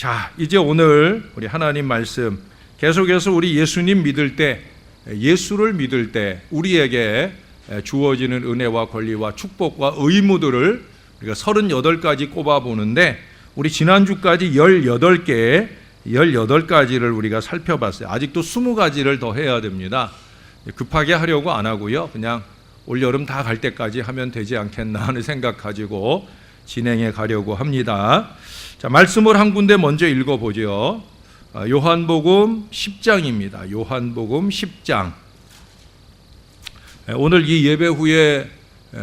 자, 이제 오늘 우리 하나님 말씀 계속해서 우리 예수님 믿을 때, 예수를 믿을 때 우리에게 주어지는 은혜와 권리와 축복과 의무들을 우리가 38가지 꼽아보는데, 우리 지난주까지 18가지를 우리가 살펴봤어요. 아직도 20가지를 더 해야 됩니다. 급하게 하려고 안 하고요. 그냥 올여름 다 갈 때까지 하면 되지 않겠나 하는 생각 가지고 진행해 가려고 합니다. 자, 말씀을 한 군데 먼저 읽어보죠. 요한복음 10장입니다. 요한복음 10장. 오늘 이 예배 후에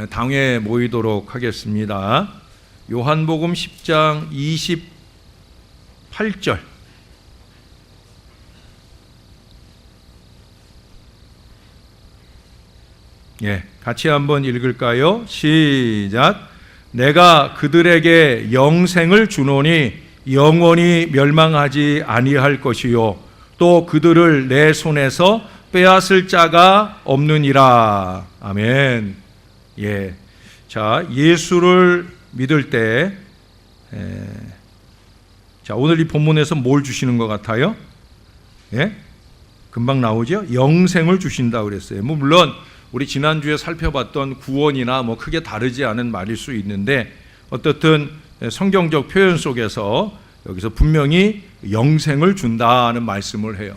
당회에 모이도록 하겠습니다. 요한복음 10장 28절. 같이 한번 읽을까요? 시작. 내가 그들에게 영생을 주노니 영원히 멸망하지 아니할 것이요 또 그들을 내 손에서 빼앗을 자가 없느니라. 아멘. 자, 예수를 믿을 때, 자, 오늘 이 본문에서 뭘 주시는 것 같아요? 금방 나오죠? 영생을 주신다 그랬어요. 물론 우리 지난주에 살펴봤던 구원이나 크게 다르지 않은 말일 수 있는데, 어떻든 성경적 표현 속에서 여기서 분명히 영생을 준다는 말씀을 해요.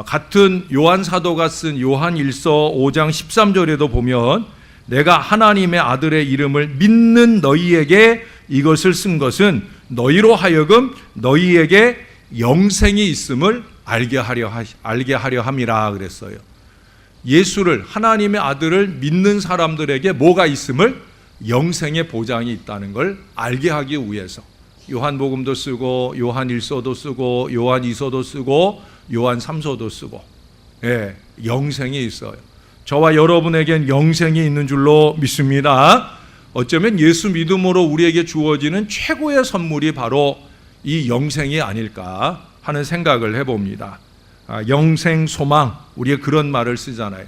같은 요한 사도가 쓴 요한 1서 5장 13절에도 보면, 내가 하나님의 아들의 이름을 믿는 너희에게 이것을 쓴 것은 너희로 하여금 너희에게 영생이 있음을 알게 하려 함이라 그랬어요. 예수를, 하나님의 아들을 믿는 사람들에게 뭐가 있음을? 영생의 보장이 있다는 걸 알게 하기 위해서 요한복음도 쓰고 요한 1서도 쓰고 요한 2서도 쓰고 요한 3서도 쓰고, 영생이 있어요. 저와 여러분에겐 영생이 있는 줄로 믿습니다. 어쩌면 예수 믿음으로 우리에게 주어지는 최고의 선물이 바로 이 영생이 아닐까 하는 생각을 해봅니다. 영생, 소망, 우리가 그런 말을 쓰잖아요.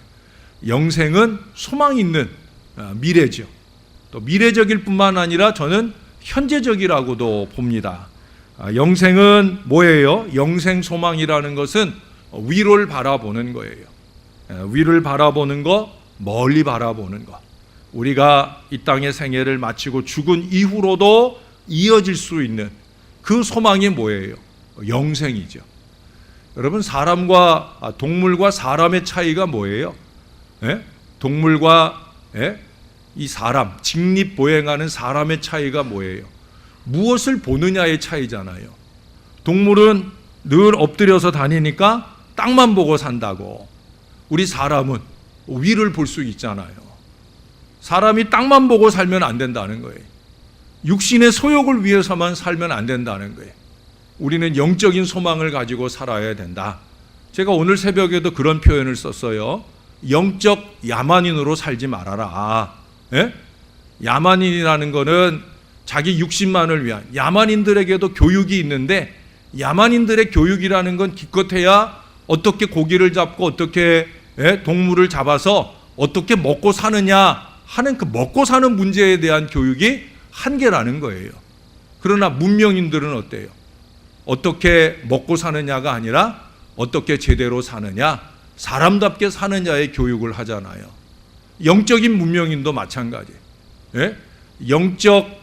영생은 소망 있는 미래죠. 또 미래적일 뿐만 아니라 저는 현재적이라고도 봅니다. 영생은 뭐예요? 영생 소망이라는 것은 위를 바라보는 거예요. 위를 바라보는 거, 멀리 바라보는 거. 우리가 이 땅의 생애를 마치고 죽은 이후로도 이어질 수 있는 그 소망이 뭐예요? 영생이죠. 여러분, 사람과 동물과 사람의 차이가 뭐예요? 동물과 이 사람, 직립보행하는 사람의 차이가 뭐예요? 무엇을 보느냐의 차이잖아요. 동물은 늘 엎드려서 다니니까 땅만 보고 산다고. 우리 사람은 위를 볼 수 있잖아요. 사람이 땅만 보고 살면 안 된다는 거예요. 육신의 소욕을 위해서만 살면 안 된다는 거예요. 우리는 영적인 소망을 가지고 살아야 된다. 제가 오늘 새벽에도 그런 표현을 썼어요. 영적 야만인으로 살지 말아라. 야만인이라는 거는 자기 육신만을 위한, 야만인들에게도 교육이 있는데, 야만인들의 교육이라는 건 기껏해야 어떻게 고기를 잡고 어떻게 동물을 잡아서 어떻게 먹고 사느냐 하는 그 먹고 사는 문제에 대한 교육이 한계라는 거예요. 그러나 문명인들은 어때요? 어떻게 먹고 사느냐가 아니라 어떻게 제대로 사느냐, 사람답게 사느냐의 교육을 하잖아요. 영적인 문명인도 마찬가지예요. 영적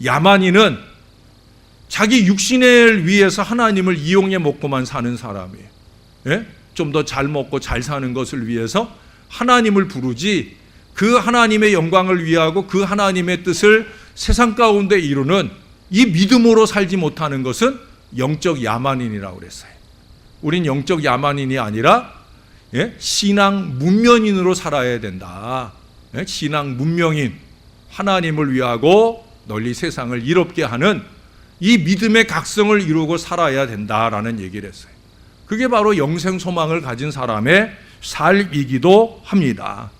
야만인은 자기 육신을 위해서 하나님을 이용해 먹고만 사는 사람이에요. 좀 더 잘 먹고 잘 사는 것을 위해서 하나님을 부르지, 그 하나님의 영광을 위하고 그 하나님의 뜻을 세상 가운데 이루는 이 믿음으로 살지 못하는 것은 영적 야만인이라고 그랬어요. 우린 영적 야만인이 아니라 신앙 문명인으로 살아야 된다. 신앙 문명인, 하나님을 위하고 널리 세상을 이롭게 하는 이 믿음의 각성을 이루고 살아야 된다라는 얘기를 했어요. 그게 바로 영생 소망을 가진 사람의 삶이기도 합니다.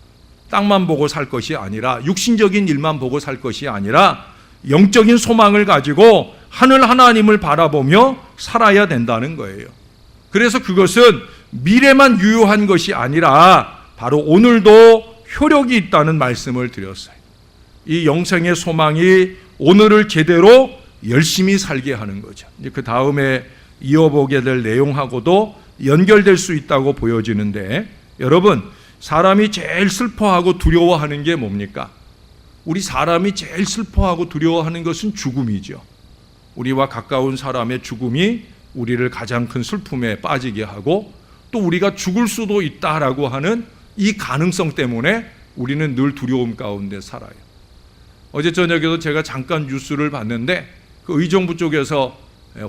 땅만 보고 살 것이 아니라, 육신적인 일만 보고 살 것이 아니라 영적인 소망을 가지고 하늘 하나님을 바라보며 살아야 된다는 거예요. 그래서 그것은 미래만 유효한 것이 아니라 바로 오늘도 효력이 있다는 말씀을 드렸어요. 이 영생의 소망이 오늘을 제대로 열심히 살게 하는 거죠. 이제 그 다음에 이어보게 될 내용하고도 연결될 수 있다고 보여지는데, 여러분, 사람이 제일 슬퍼하고 두려워하는 게 뭡니까? 우리 사람이 제일 슬퍼하고 두려워하는 것은 죽음이죠. 우리와 가까운 사람의 죽음이 우리를 가장 큰 슬픔에 빠지게 하고, 또 우리가 죽을 수도 있다라고 하는 이 가능성 때문에 우리는 늘 두려움 가운데 살아요. 어제 저녁에도 제가 잠깐 뉴스를 봤는데, 그 의정부 쪽에서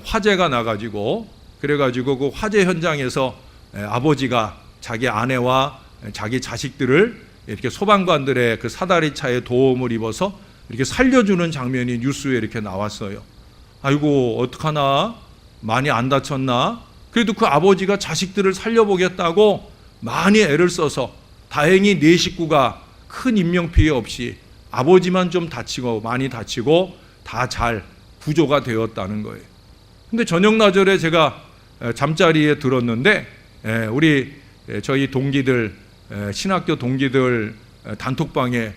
화재가 나가지고, 그래가지고 그 화재 현장에서 아버지가 자기 아내와 자기 자식들을 이렇게 소방관들의 그 사다리 차에 도움을 입어서 이렇게 살려주는 장면이 뉴스에 이렇게 나왔어요. 아이고, 어떡하나? 많이 안 다쳤나? 그래도 그 아버지가 자식들을 살려보겠다고 많이 애를 써서 다행히 네 식구가 큰 인명피해 없이, 아버지만 좀 다치고 많이 다치고 다 잘 구조가 되었다는 거예요. 근데 저녁나절에 제가 잠자리에 들었는데, 우리 저희 동기들, 신학교 동기들 단톡방에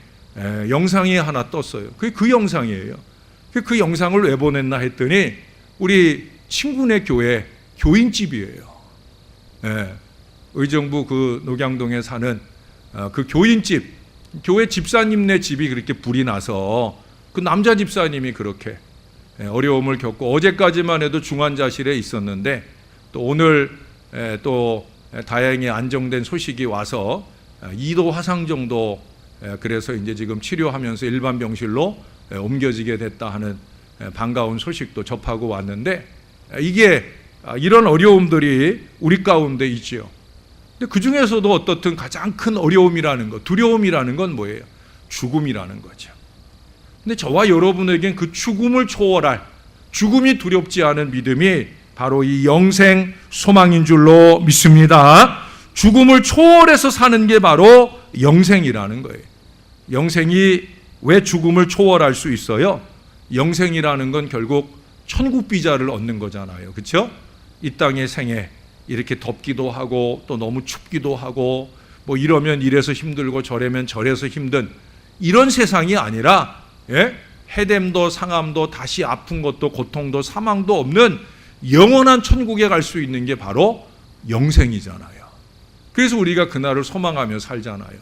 영상이 하나 떴어요. 그게 그 영상이에요. 그 영상을 왜 보냈나 했더니 우리 친구네 교회 교인집이에요. 의정부 그 녹양동에 사는 그 교인집, 교회 집사님네 집이 그렇게 불이 나서 그 남자 집사님이 그렇게 어려움을 겪고, 어제까지만 해도 중환자실에 있었는데 또 오늘 또 다행히 안정된 소식이 와서 2도 화상 정도, 그래서 이제 지금 치료하면서 일반 병실로 옮겨지게 됐다 하는 반가운 소식도 접하고 왔는데, 이게 이런 어려움들이 우리 가운데 있지요. 근데 그 중에서도 어떻든 가장 큰 어려움이라는 것, 두려움이라는 건 뭐예요? 죽음이라는 거죠. 근데 저와 여러분에겐 그 죽음을 초월할, 죽음이 두렵지 않은 믿음이 바로 이 영생 소망인 줄로 믿습니다. 죽음을 초월해서 사는 게 바로 영생이라는 거예요. 영생이 왜 죽음을 초월할 수 있어요? 영생이라는 건 결국 천국 비자를 얻는 거잖아요. 그렇죠? 이 땅의 생애 이렇게 덥기도 하고 또 너무 춥기도 하고 뭐 이러면 이래서 힘들고 저래면 저래서 힘든 이런 세상이 아니라, 해됨도 상함도 다시 아픈 것도 고통도 사망도 없는 영원한 천국에 갈 수 있는 게 바로 영생이잖아요. 그래서 우리가 그날을 소망하며 살잖아요.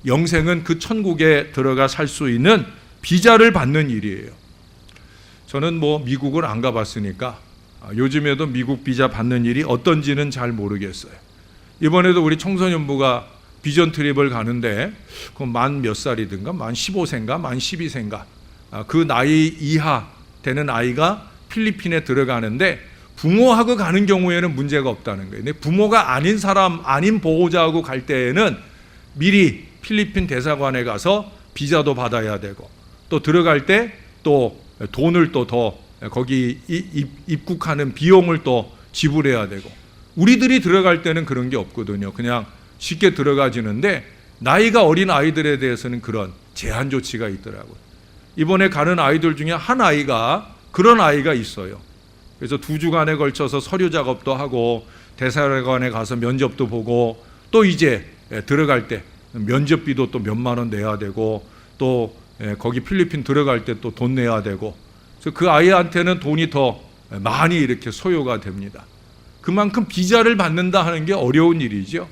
영생은 그 천국에 들어가 살 수 있는 비자를 받는 일이에요. 저는 뭐 미국을 안 가봤으니까 요즘에도 미국 비자 받는 일이 어떤지는 잘 모르겠어요. 이번에도 우리 청소년부가 비전 트립을 가는데 그 만 몇 살이든가 만 15세인가 만 12세인가 그 나이 이하 되는 아이가 필리핀에 들어가는데 부모하고 가는 경우에는 문제가 없다는 거예요. 근데 부모가 아닌 사람, 아닌 보호자하고 갈 때에는 미리 필리핀 대사관에 가서 비자도 받아야 되고, 또 들어갈 때 또 돈을 또 더 거기 입국하는 비용을 또 지불해야 되고, 우리들이 들어갈 때는 그런 게 없거든요. 그냥 쉽게 들어가지는데 나이가 어린 아이들에 대해서는 그런 제한 조치가 있더라고요. 이번에 가는 아이들 중에 한 아이가 그런 아이가 있어요. 그래서 2주간에 걸쳐서 서류 작업도 하고 대사관에 가서 면접도 보고, 또 이제 들어갈 때 면접비도 또 몇만 원 내야 되고, 또 거기 필리핀 들어갈 때 또 돈 내야 되고, 그래서 그 아이한테는 돈이 더 많이 이렇게 소요가 됩니다. 그만큼 비자를 받는다 하는 게 어려운 일이죠.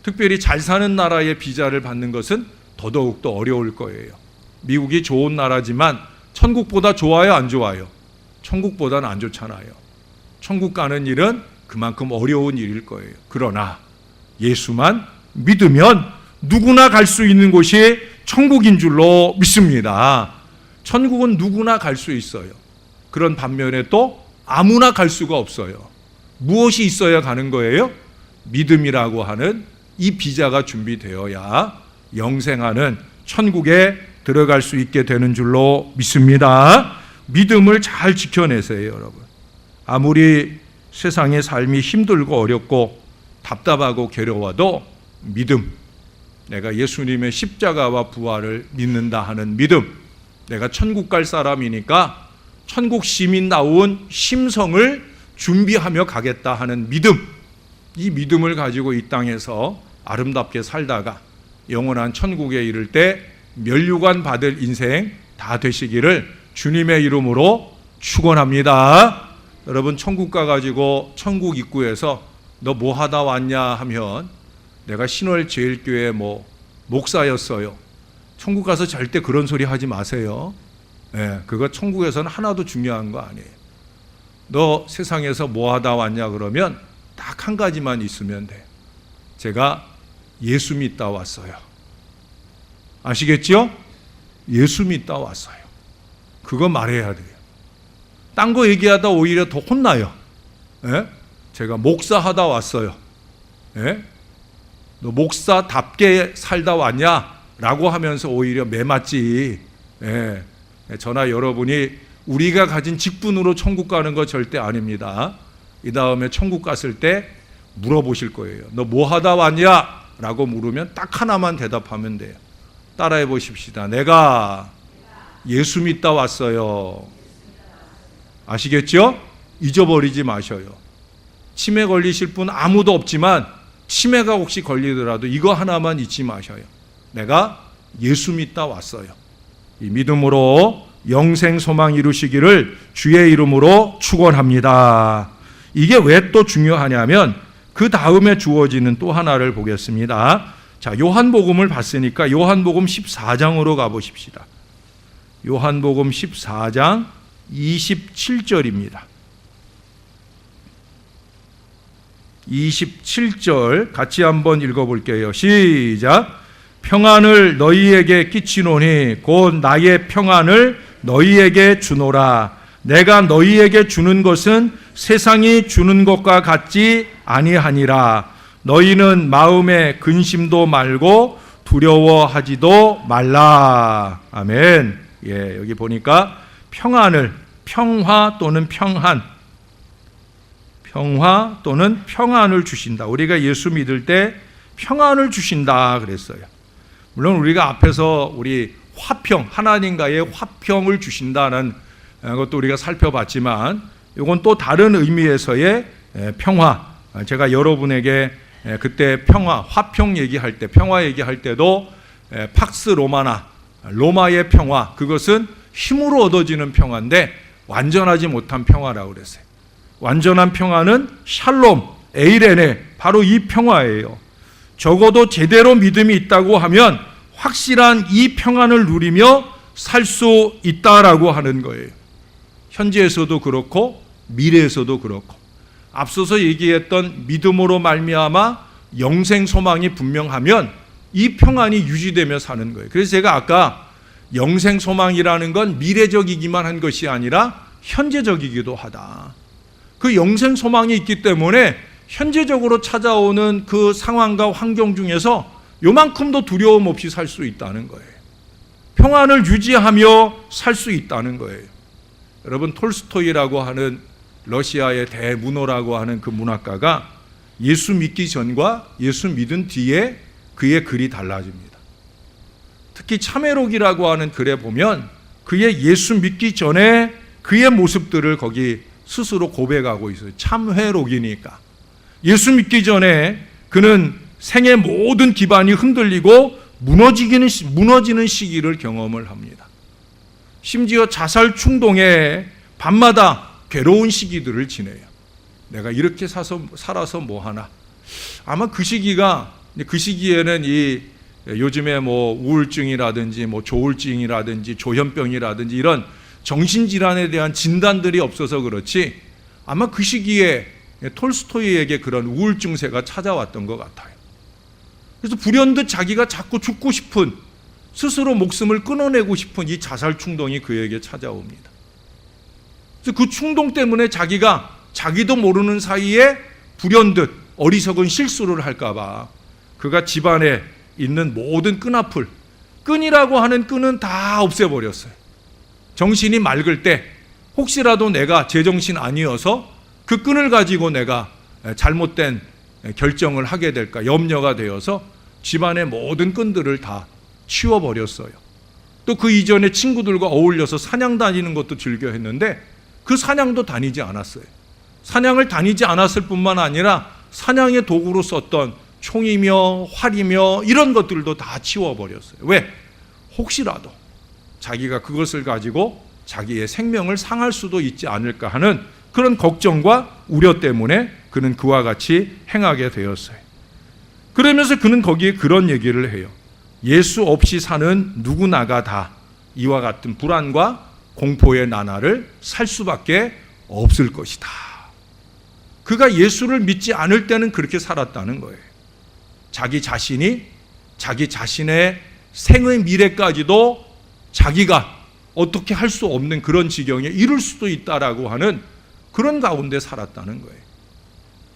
특별히 잘 사는 나라의 비자를 받는 것은 더더욱 더 어려울 거예요. 미국이 좋은 나라지만 천국보다 좋아요, 안 좋아요? 천국보다는 안 좋잖아요. 천국 가는 일은 그만큼 어려운 일일 거예요. 그러나 예수만 믿으면 누구나 갈 수 있는 곳이 천국인 줄로 믿습니다. 천국은 누구나 갈 수 있어요. 그런 반면에 또 아무나 갈 수가 없어요. 무엇이 있어야 가는 거예요? 믿음이라고 하는 이 비자가 준비되어야 영생하는 천국에 들어갈 수 있게 되는 줄로 믿습니다. 믿음을 잘 지켜내세요, 여러분. 아무리 세상의 삶이 힘들고 어렵고 답답하고 괴로워도 믿음, 내가 예수님의 십자가와 부활을 믿는다 하는 믿음, 내가 천국 갈 사람이니까 천국 시민다운 심성을 준비하며 가겠다 하는 믿음, 이 믿음을 가지고 이 땅에서 아름답게 살다가 영원한 천국에 이를 때 면류관 받을 인생 다 되시기를 주님의 이름으로 축원합니다. 여러분 천국 가가지고 천국 입구에서 너 뭐 하다 왔냐 하면 내가 신월제일교회 목사였어요. 천국 가서 절대 그런 소리 하지 마세요. 그거 천국에서는 하나도 중요한 거 아니에요. 너 세상에서 뭐 하다 왔냐 그러면 딱 한 가지만 있으면 돼. 제가 예수 믿다 왔어요. 아시겠죠? 예수 믿다 왔어요. 그거 말해야 돼요. 딴 거 얘기하다 오히려 더 혼나요. 제가 목사하다 왔어요. 너 목사답게 살다 왔냐? 라고 하면서 오히려 매맞지. 저나 여러분이 우리가 가진 직분으로 천국 가는 거 절대 아닙니다. 이 다음에 천국 갔을 때 물어보실 거예요. 너 뭐 하다 왔냐? 라고 물으면 딱 하나만 대답하면 돼요. 따라해 보십시다. 내가 예수 믿다 왔어요. 아시겠죠? 잊어버리지 마셔요. 치매 걸리실 분 아무도 없지만 치매가 혹시 걸리더라도 이거 하나만 잊지 마셔요. 내가 예수 믿다 왔어요. 이 믿음으로 영생 소망 이루시기를 주의 이름으로 축원합니다. 이게 왜 또 중요하냐면 그 다음에 주어지는 또 하나를 보겠습니다. 자, 요한복음을 봤으니까 요한복음 14장으로 가보십시다. 요한복음 14장 27절입니다. 27절 같이 한번 읽어볼게요. 시작. 평안을 너희에게 끼치노니 곧 나의 평안을 너희에게 주노라. 내가 너희에게 주는 것은 세상이 주는 것과 같지 아니하니라. 너희는 마음에 근심도 말고 두려워하지도 말라. 아멘. 여기 보니까 평안을 평화 또는 평안을 주신다. 우리가 예수 믿을 때 평안을 주신다 그랬어요. 물론 우리가 앞에서 우리 화평, 하나님과의 화평을 주신다는 것도 우리가 살펴봤지만 이건 또 다른 의미에서의 평화. 제가 여러분에게 그때 평화, 화평 얘기할 때, 평화 얘기할 때도 팍스 로마나, 로마의 평화, 그것은 힘으로 얻어지는 평화인데 완전하지 못한 평화라고 그랬어요. 완전한 평화는 샬롬, 에이레네, 바로 이 평화예요. 적어도 제대로 믿음이 있다고 하면 확실한 이 평안을 누리며 살 수 있다라고 하는 거예요. 현재에서도 그렇고 미래에서도 그렇고 앞서서 얘기했던 믿음으로 말미암아 영생 소망이 분명하면 이 평안이 유지되며 사는 거예요. 그래서 제가 아까 영생 소망이라는 건 미래적이기만 한 것이 아니라 현재적이기도 하다. 그 영생 소망이 있기 때문에 현재적으로 찾아오는 그 상황과 환경 중에서 요만큼도 두려움 없이 살 수 있다는 거예요. 평안을 유지하며 살 수 있다는 거예요. 여러분, 톨스토이라고 하는 러시아의 대문호라고 하는 그 문학가가 예수 믿기 전과 예수 믿은 뒤에 그의 글이 달라집니다. 특히 참회록이라고 하는 글에 보면 그의 예수 믿기 전에 그의 모습들을 거기 스스로 고백하고 있어요. 참회록이니까. 예수 믿기 전에 그는 생의 모든 기반이 흔들리고 무너지는 시기를 경험을 합니다. 심지어 자살 충동에 밤마다 괴로운 시기들을 지내요. 내가 이렇게 살아서 뭐하나. 아마 그 시기에는 이 요즘에 우울증이라든지 조울증이라든지 조현병이라든지 이런 정신질환에 대한 진단들이 없어서 그렇지 아마 그 시기에 톨스토이에게 그런 우울증세가 찾아왔던 것 같아요. 그래서 불현듯 자기가 자꾸 죽고 싶은, 스스로 목숨을 끊어내고 싶은 이 자살 충동이 그에게 찾아옵니다. 그래서 그 충동 때문에 자기도 모르는 사이에 불현듯 어리석은 실수를 할까봐 그가 집안에 있는 모든 끈이라고 하는 끈은 다 없애버렸어요. 정신이 맑을 때 혹시라도 내가 제정신 아니어서 그 끈을 가지고 내가 잘못된 결정을 하게 될까 염려가 되어서 집안의 모든 끈들을 다 치워버렸어요. 또 그 이전에 친구들과 어울려서 사냥 다니는 것도 즐겨 했는데 그 사냥도 다니지 않았어요. 사냥을 다니지 않았을 뿐만 아니라 사냥의 도구로 썼던 총이며 활이며 이런 것들도 다 치워버렸어요. 왜? 혹시라도 자기가 그것을 가지고 자기의 생명을 상할 수도 있지 않을까 하는 그런 걱정과 우려 때문에 그는 그와 같이 행하게 되었어요. 그러면서 그는 거기에 그런 얘기를 해요. 예수 없이 사는 누구나가 다 이와 같은 불안과 공포의 나날을 살 수밖에 없을 것이다. 그가 예수를 믿지 않을 때는 그렇게 살았다는 거예요. 자기 자신이 자기 자신의 생의 미래까지도 자기가 어떻게 할 수 없는 그런 지경에 이를 수도 있다라고 하는 그런 가운데 살았다는 거예요.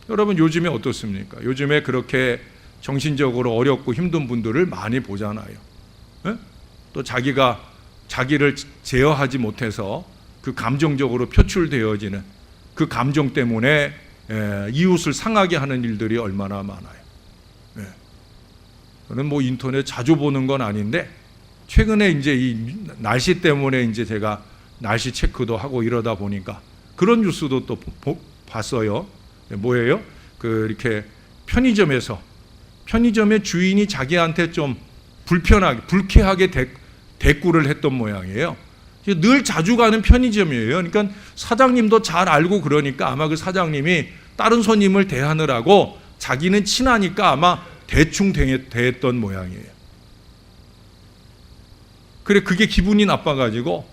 여러분 요즘에 어떻습니까? 요즘에 그렇게 정신적으로 어렵고 힘든 분들을 많이 보잖아요. 네? 또 자기를 제어하지 못해서 그 감정적으로 표출되어지는 그 감정 때문에 이웃을 상하게 하는 일들이 얼마나 많아요. 네. 저는 뭐 인터넷 자주 보는 건 아닌데 최근에 이제 이 날씨 때문에 이제 제가 날씨 체크도 하고 이러다 보니까 그런 뉴스도 또 봤어요. 뭐예요? 이렇게 편의점의 주인이 자기한테 좀 불쾌하게 대꾸를 했던 모양이에요. 늘 자주 가는 편의점이에요. 그러니까 사장님도 잘 알고 그러니까 아마 그 사장님이 다른 손님을 대하느라고 자기는 친하니까 아마 대충 대했던 모양이에요. 그래 그게 기분이 나빠가지고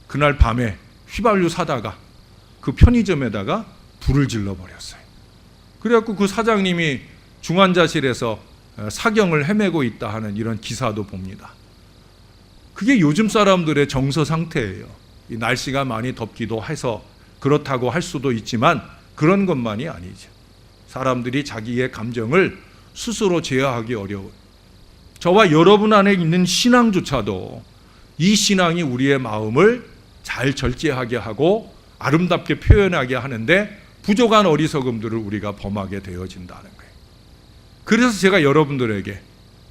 그날 밤에 휘발유 사다가 그 편의점에다가 불을 질러버렸어요. 그래갖고 그 사장님이 중환자실에서 사경을 헤매고 있다 하는 이런 기사도 봅니다. 그게 요즘 사람들의 정서 상태예요. 이 날씨가 많이 덥기도 해서 그렇다고 할 수도 있지만 그런 것만이 아니죠. 사람들이 자기의 감정을 스스로 제어하기 어려운, 저와 여러분 안에 있는 신앙조차도 이 신앙이 우리의 마음을 잘 절제하게 하고 아름답게 표현하게 하는데 부족한 어리석음들을 우리가 범하게 되어진다는 거예요. 그래서 제가 여러분들에게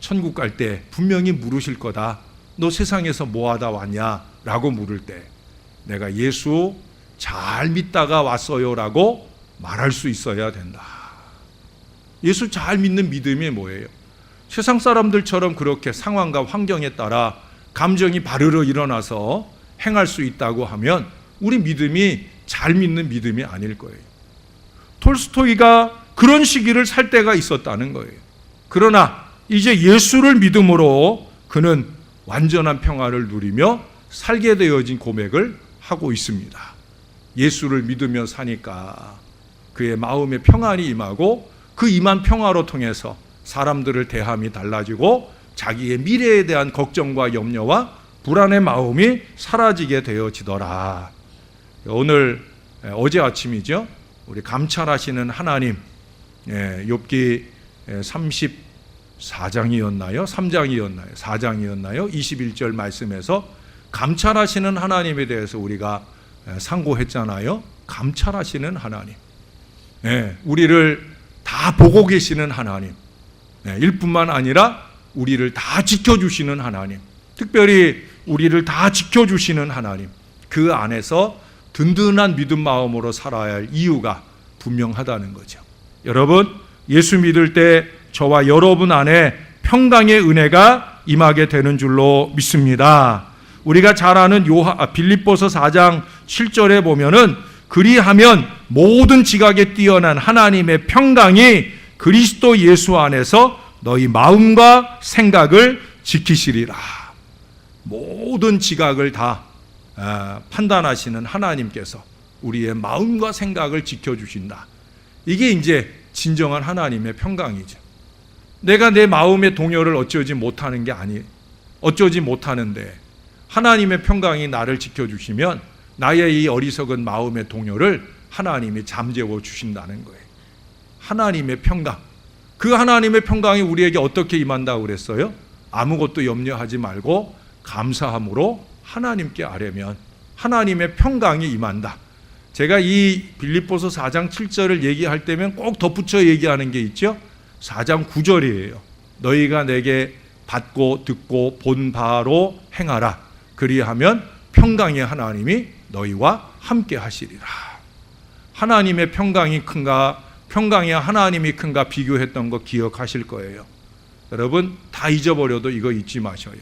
천국 갈 때 분명히 물으실 거다. 너 세상에서 뭐 하다 왔냐? 라고 물을 때 내가 예수 잘 믿다가 왔어요 라고 말할 수 있어야 된다. 예수 잘 믿는 믿음이 뭐예요? 세상 사람들처럼 그렇게 상황과 환경에 따라 감정이 바르르 일어나서 행할 수 있다고 하면 우리 믿음이 잘 믿는 믿음이 아닐 거예요. 톨스토이가 그런 시기를 살 때가 있었다는 거예요. 그러나 이제 예수를 믿음으로 그는 완전한 평화를 누리며 살게 되어진 고백을 하고 있습니다. 예수를 믿으며 사니까 그의 마음에 평안이 임하고 그 임한 평화로 통해서 사람들을 대함이 달라지고 자기의 미래에 대한 걱정과 염려와 불안의 마음이 사라지게 되어지더라. 오늘 어제 아침이죠. 우리 감찰하시는 하나님, 욥기 34장이었나요? 3장이었나요? 4장이었나요? 21절 말씀에서 감찰하시는 하나님에 대해서 우리가 상고했잖아요. 감찰하시는 하나님, 우리를 다 보고 계시는 하나님, 일뿐만 아니라 우리를 다 지켜주시는 하나님, 특별히 우리를 다 지켜주시는 하나님, 그 안에서 든든한 믿음 마음으로 살아야 할 이유가 분명하다는 거죠. 여러분, 예수 믿을 때 저와 여러분 안에 평강의 은혜가 임하게 되는 줄로 믿습니다. 우리가 잘 아는 빌립보서 4장 7절에 보면은 그리하면 모든 지각에 뛰어난 하나님의 평강이 그리스도 예수 안에서 너희 마음과 생각을 지키시리라. 모든 지각을 다 판단하시는 하나님께서 우리의 마음과 생각을 지켜주신다. 이게 이제 진정한 하나님의 평강이죠. 내가 내 마음의 동요를 어쩌지 못하는데 하나님의 평강이 나를 지켜주시면 나의 이 어리석은 마음의 동요를 하나님이 잠재워 주신다는 거예요. 하나님의 평강. 그 하나님의 평강이 우리에게 어떻게 임한다고 그랬어요? 아무것도 염려하지 말고 감사함으로 하나님께 아뢰면 하나님의 평강이 임한다. 제가 이 빌립보서 4장 7절을 얘기할 때면 꼭 덧붙여 얘기하는 게 있죠. 4장 9절이에요. 너희가 내게 받고 듣고 본 바로 행하라. 그리하면 평강의 하나님이 너희와 함께 하시리라. 하나님의 평강이 큰가, 평강의 하나님이 큰가 비교했던 거 기억하실 거예요. 여러분 다 잊어버려도 이거 잊지 마셔요.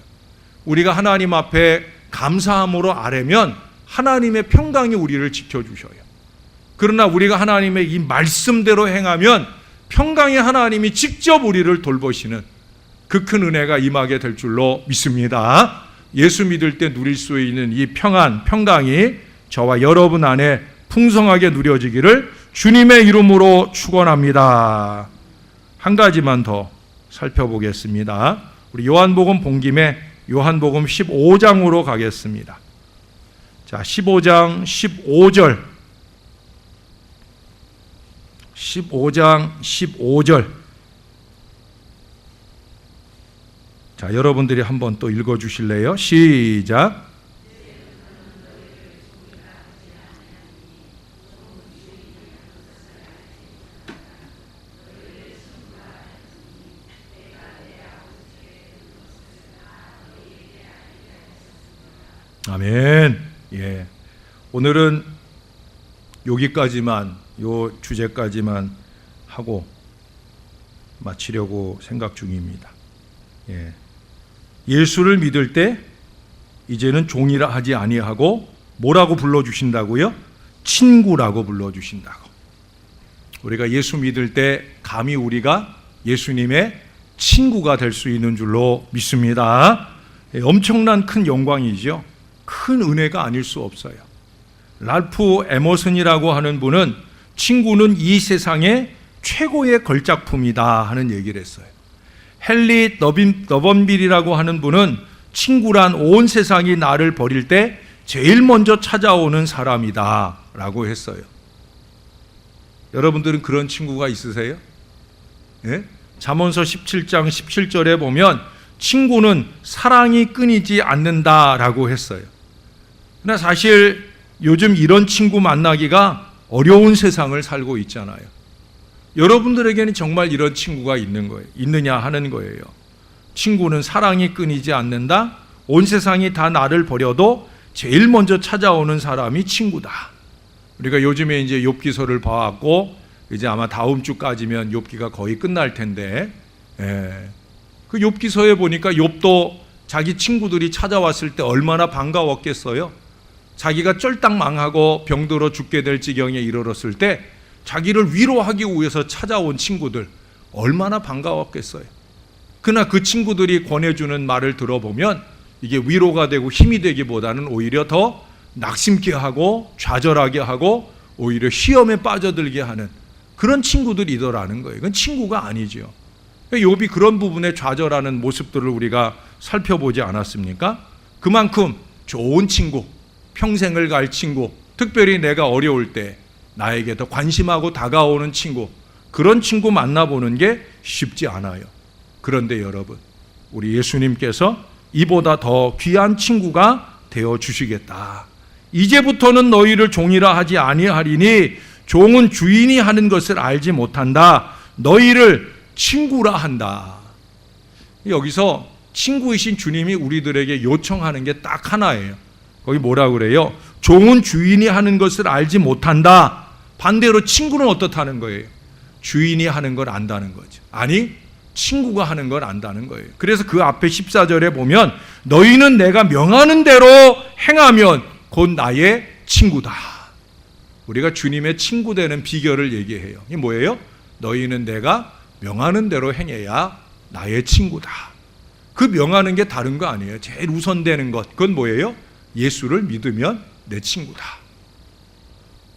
우리가 하나님 앞에 감사함으로 아뢰면 하나님의 평강이 우리를 지켜주셔요. 그러나 우리가 하나님의 이 말씀대로 행하면 평강의 하나님이 직접 우리를 돌보시는 그 큰 은혜가 임하게 될 줄로 믿습니다. 예수 믿을 때 누릴 수 있는 이 평강이 저와 여러분 안에 풍성하게 누려지기를 주님의 이름으로 축원합니다. 한 가지만 더 살펴보겠습니다. 우리 요한복음 본 김에 요한복음 15장으로 가겠습니다. 자, 15장 15절. 15장 15절. 자, 여러분들이 한번 또 읽어 주실래요? 시작. 아멘. 예. 오늘은 여기까지만, 요 주제까지만 하고 마치려고 생각 중입니다. 예. 예수를 믿을 때 이제는 종이라 하지 아니하고 뭐라고 불러주신다고요? 친구라고 불러주신다고. 우리가 예수 믿을 때 감히 우리가 예수님의 친구가 될 수 있는 줄로 믿습니다. 예, 엄청난 큰 영광이죠. 큰 은혜가 아닐 수 없어요. 랄프 에머슨이라고 하는 분은 친구는 이 세상의 최고의 걸작품이다 하는 얘기를 했어요. 헨리 너번빌이라고 하는 분은 친구란 온 세상이 나를 버릴 때 제일 먼저 찾아오는 사람이다 라고 했어요. 여러분들은 그런 친구가 있으세요? 예? 잠언서 17장 17절에 보면 친구는 사랑이 끊이지 않는다라고 했어요. 그러나 사실 요즘 이런 친구 만나기가 어려운 세상을 살고 있잖아요. 여러분들에게는 정말 이런 친구가 있느냐 하는 거예요. 친구는 사랑이 끊이지 않는다. 온 세상이 다 나를 버려도 제일 먼저 찾아오는 사람이 친구다. 우리가 요즘에 이제 욥기서를 봐왔고 이제 아마 다음 주까지면 욥기가 거의 끝날 텐데, 그 욥기서에 보니까 욥도 자기 친구들이 찾아왔을 때 얼마나 반가웠겠어요. 자기가 쫄딱 망하고 병들어 죽게 될 지경에 이르렀을 때 자기를 위로하기 위해서 찾아온 친구들 얼마나 반가웠겠어요. 그러나 그 친구들이 권해주는 말을 들어보면 이게 위로가 되고 힘이 되기보다는 오히려 더 낙심케 하고 좌절하게 하고 오히려 시험에 빠져들게 하는 그런 친구들이더라는 거예요. 이건 친구가 아니죠. 욥이 그런 부분에 좌절하는 모습들을 우리가 살펴보지 않았습니까? 그만큼 좋은 친구, 평생을 갈 친구, 특별히 내가 어려울 때 나에게 더 관심하고 다가오는 친구, 그런 친구 만나보는 게 쉽지 않아요. 그런데 여러분, 우리 예수님께서 이보다 더 귀한 친구가 되어 주시겠다. 이제부터는 너희를 종이라 하지 아니하리니 종은 주인이 하는 것을 알지 못한다. 너희를 친구라 한다. 여기서 친구이신 주님이 우리들에게 요청하는 게 딱 하나예요. 거기 뭐라 그래요? 종은 주인이 하는 것을 알지 못한다. 반대로 친구는 어떻다는 거예요? 주인이 하는 걸 안다는 거죠. 아니, 친구가 하는 걸 안다는 거예요. 그래서 그 앞에 14절에 보면 너희는 내가 명하는 대로 행하면 곧 나의 친구다. 우리가 주님의 친구 되는 비결을 얘기해요. 이게 뭐예요? 너희는 내가 명하는 대로 행해야 나의 친구다. 그 명하는 게 다른 거 아니에요. 제일 우선되는 것, 그건 뭐예요? 예수를 믿으면 내 친구다.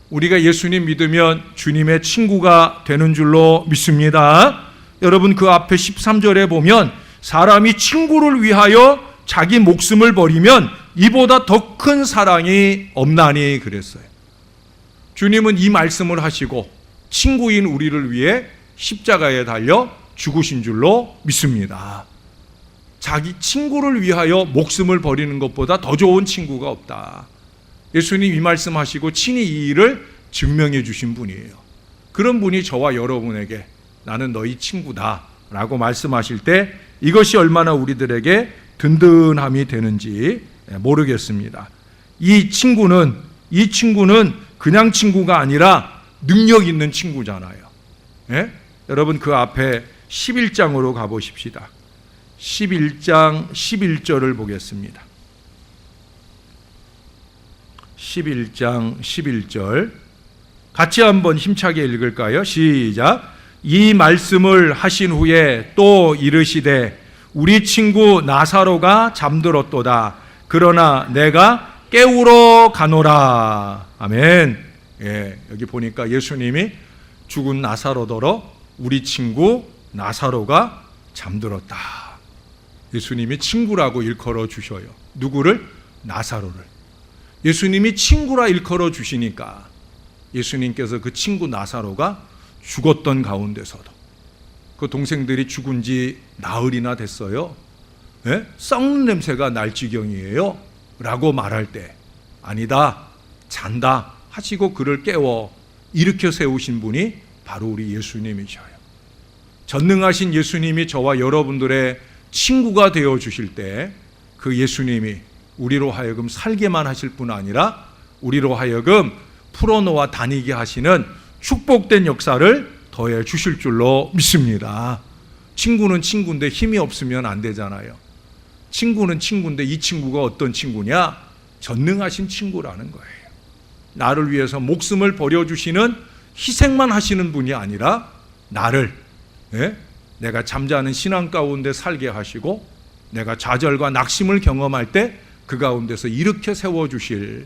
우리가 예수님 믿으면 주님의 친구가 되는 줄로 믿습니다. 여러분, 그 앞에 13절에 보면 사람이 친구를 위하여 자기 목숨을 버리면 이보다 더 큰 사랑이 없나니 그랬어요. 주님은 이 말씀을 하시고 친구인 우리를 위해 십자가에 달려 죽으신 줄로 믿습니다. 자기 친구를 위하여 목숨을 버리는 것보다 더 좋은 친구가 없다. 예수님 이 말씀하시고 친히 이 일을 증명해 주신 분이에요. 그런 분이 저와 여러분에게 나는 너희 친구다 라고 말씀하실 때 이것이 얼마나 우리들에게 든든함이 되는지 모르겠습니다. 이 친구는 그냥 친구가 아니라 능력 있는 친구잖아요. 예? 여러분, 그 앞에 11장으로 가보십시다. 11장 11절을 보겠습니다. 11장 11절 같이 한번 힘차게 읽을까요? 시작. 이 말씀을 하신 후에 또 이르시되 우리 친구 나사로가 잠들었도다. 그러나 내가 깨우러 가노라. 아멘. 예, 여기 보니까 예수님이 죽은 나사로더러 우리 친구 나사로가 잠들었다. 예수님이 친구라고 일컬어 주셔요. 누구를? 나사로를. 예수님이 친구라 일컬어 주시니까 예수님께서 그 친구 나사로가 죽었던 가운데서도 그 동생들이 죽은 지 나흘이나 됐어요. 예? 썩는 냄새가 날 지경이에요 라고 말할 때 아니다, 잔다 하시고 그를 깨워 일으켜 세우신 분이 바로 우리 예수님이셔요. 전능하신 예수님이 저와 여러분들의 친구가 되어 주실 때 그 예수님이 우리로 하여금 살게만 하실 뿐 아니라 우리로 하여금 풀어놓아 다니게 하시는 축복된 역사를 더해 주실 줄로 믿습니다. 친구는 친구인데 힘이 없으면 안 되잖아요. 친구는 친구인데 이 친구가 어떤 친구냐? 전능하신 친구라는 거예요. 나를 위해서 목숨을 버려주시는 희생만 하시는 분이 아니라 나를 내가 잠자는 신앙 가운데 살게 하시고 내가 좌절과 낙심을 경험할 때 그 가운데서 일으켜 세워주실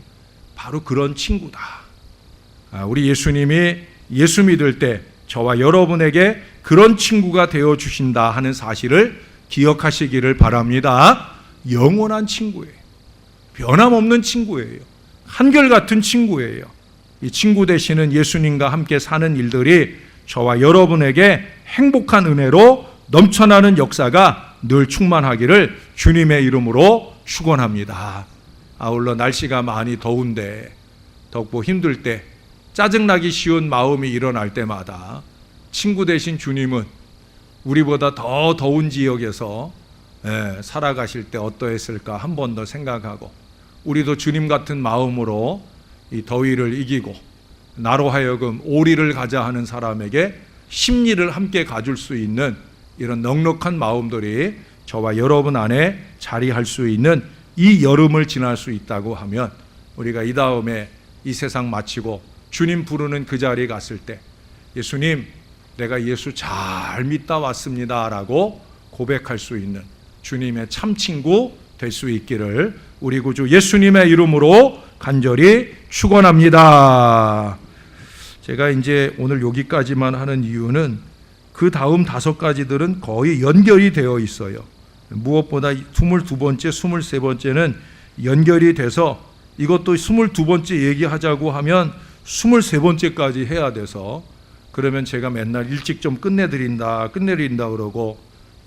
바로 그런 친구다. 우리 예수님이 예수 믿을 때 저와 여러분에게 그런 친구가 되어주신다 하는 사실을 기억하시기를 바랍니다. 영원한 친구예요. 변함없는 친구예요. 한결같은 친구예요. 이 친구 되시는 예수님과 함께 사는 일들이 저와 여러분에게 행복한 은혜로 넘쳐나는 역사가 늘 충만하기를 주님의 이름으로 축원합니다. 아울러 날씨가 많이 더운데 덥고 힘들 때 짜증나기 쉬운 마음이 일어날 때마다 친구 되신 주님은 우리보다 더 더운 지역에서 살아가실 때 어떠했을까 한 번 더 생각하고 우리도 주님 같은 마음으로 이 더위를 이기고 나로 하여금 오리를 가자 하는 사람에게 심리를 함께 가줄 수 있는 이런 넉넉한 마음들이 저와 여러분 안에 자리할 수 있는 이 여름을 지날 수 있다고 하면 우리가 이 다음에 이 세상 마치고 주님 부르는 그 자리에 갔을 때 예수님 내가 예수 잘 믿다 왔습니다 라고 고백할 수 있는 주님의 참 친구 될 수 있기를 우리 구주 예수님의 이름으로 간절히 축원합니다. 제가 이제 오늘 여기까지만 하는 이유는 그 다음 5가지들은 거의 연결이 되어 있어요. 무엇보다 22번째, 23번째는 연결이 돼서 이것도 22번째 얘기하자고 하면 23번째까지 해야 돼서 그러면 제가 맨날 일찍 좀 끝내드린다 그러고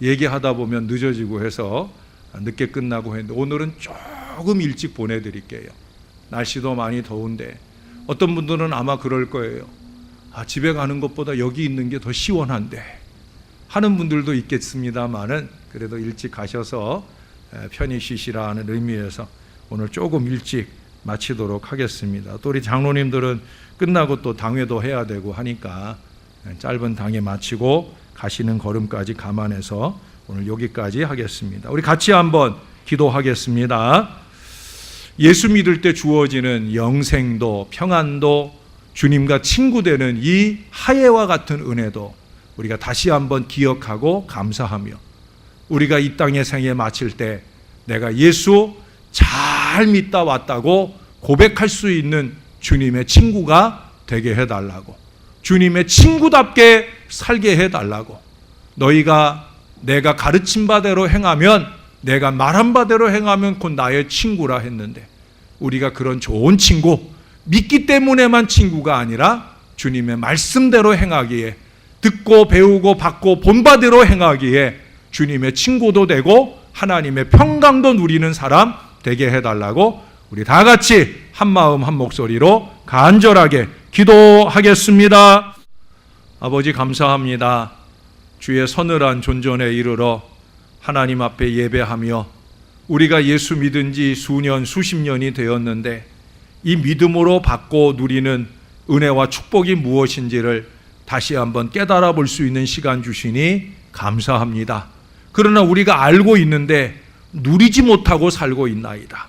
얘기하다 보면 늦어지고 해서 늦게 끝나고 했는데 오늘은 조금 일찍 보내드릴게요. 날씨도 많이 더운데 어떤 분들은 아마 그럴 거예요. 집에 가는 것보다 여기 있는 게 더 시원한데 하는 분들도 있겠습니다만은 그래도 일찍 가셔서 편히 쉬시라는 의미에서 오늘 조금 일찍 마치도록 하겠습니다. 또 우리 장로님들은 끝나고 또 당회도 해야 되고 하니까 짧은 당회 마치고 가시는 걸음까지 감안해서 오늘 여기까지 하겠습니다. 우리 같이 한번 기도하겠습니다. 예수 믿을 때 주어지는 영생도 평안도 주님과 친구 되는 이 하예와 같은 은혜도 우리가 다시 한번 기억하고 감사하며 우리가 이 땅의 생애 마칠 때 내가 예수 잘 믿다 왔다고 고백할 수 있는 주님의 친구가 되게 해달라고 주님의 친구답게 살게 해달라고 너희가 내가 가르친 바대로 행하면 내가 말한 바대로 행하면 곧 나의 친구라 했는데 우리가 그런 좋은 친구 믿기 때문에만 친구가 아니라 주님의 말씀대로 행하기에 듣고 배우고 받고 본 바대로 행하기에 주님의 친구도 되고 하나님의 평강도 누리는 사람 되게 해달라고 우리 다 같이 한 마음 한 목소리로 간절하게 기도하겠습니다. 아버지 감사합니다. 주의 서늘한 존전에 이르러 하나님 앞에 예배하며 우리가 예수 믿은 지 수년 수십 년이 되었는데 이 믿음으로 받고 누리는 은혜와 축복이 무엇인지를 다시 한번 깨달아 볼 수 있는 시간 주시니 감사합니다. 그러나 우리가 알고 있는데 누리지 못하고 살고 있나이다.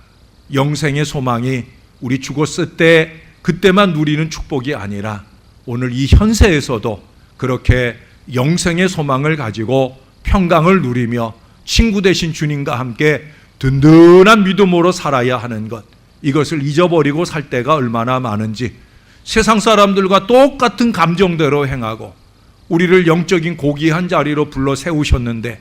영생의 소망이 우리 죽었을 때 그때만 누리는 축복이 아니라 오늘 이 현세에서도 그렇게 영생의 소망을 가지고 평강을 누리며 친구 되신 주님과 함께 든든한 믿음으로 살아야 하는 것, 이것을 잊어버리고 살 때가 얼마나 많은지, 세상 사람들과 똑같은 감정대로 행하고 우리를 영적인 고귀한 자리로 불러 세우셨는데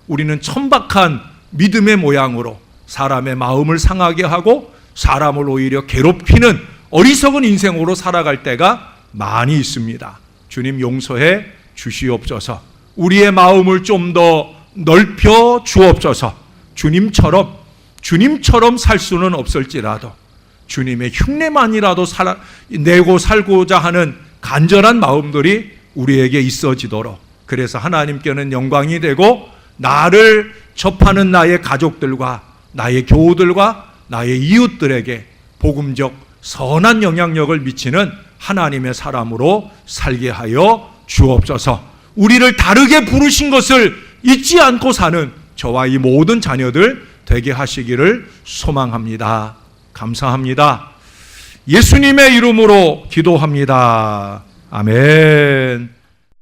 우리는 천박한 믿음의 모양으로 사람의 마음을 상하게 하고 사람을 오히려 괴롭히는 어리석은 인생으로 살아갈 때가 많이 있습니다. 주님 용서해 주시옵소서. 우리의 마음을 좀 더 넓혀 주옵소서. 주님처럼 살 수는 없을지라도 주님의 흉내만이라도 내고 살고자 하는 간절한 마음들이 우리에게 있어지도록, 그래서 하나님께는 영광이 되고 나를 접하는 나의 가족들과 나의 교우들과 나의 이웃들에게 복음적 선한 영향력을 미치는 하나님의 사람으로 살게 하여 주옵소서. 우리를 다르게 부르신 것을 잊지 않고 사는 저와 이 모든 자녀들 되게 하시기를 소망합니다. 감사합니다. 예수님의 이름으로 기도합니다. 아멘.